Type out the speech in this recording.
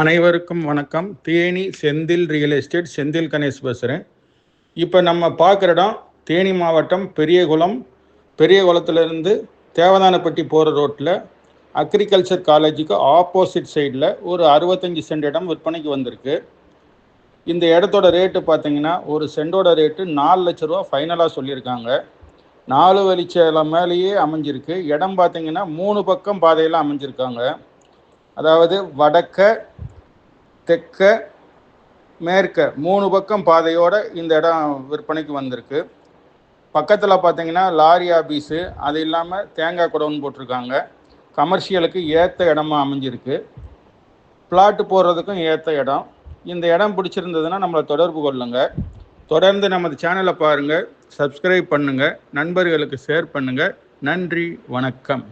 அனைவருக்கும் வணக்கம். Theni Senthil real estate Senthil Ganesh பேசுகிறேன். இப்போ நம்ம பார்க்குற இடம் தேனி மாவட்டம் பெரியகுளத்துலேருந்து தேவதானப்பட்டி போகிற ரோட்டில் அக்ரிகல்ச்சர் காலேஜுக்கு ஆப்போசிட் சைடில் ஒரு 65 சென்ட் இடம் விற்பனைக்கு வந்திருக்கு. இந்த இடத்தோட ரேட்டு பார்த்தீங்கன்னா ஒரு சென்டோட ரேட்டு 4 லட்ச ரூபா ஃபைனலாக சொல்லியிருக்காங்க. 4 வழிச்சாலை மேலேயே அமைஞ்சிருக்கு. இடம் பார்த்தீங்கன்னா 3 பக்கம் பாதையெல்லாம் அமைஞ்சிருக்காங்க. அதாவது வடக்க தெற்க மேற்க 3 பக்கம் பாதையோடு இந்த இடம் விற்பனைக்கு வந்திருக்கு. பக்கத்தில் பார்த்தீங்கன்னா லாரி ஆபீஸு, அது இல்லாமல் தேங்காய் குடோன்னு போட்டிருக்காங்க. கமர்ஷியலுக்கு ஏற்ற இடமா அமைஞ்சிருக்கு. பிளாட்டு போடுறதுக்கும் ஏற்ற இடம். இந்த இடம் பிடிச்சிருந்ததுன்னா நம்மளை தொடர்பு கொள்ளுங்கள். தொடர்ந்து நமது சேனலை பாருங்கள், சப்ஸ்கிரைப் பண்ணுங்கள், நண்பர்களுக்கு ஷேர் பண்ணுங்கள். நன்றி, வணக்கம்.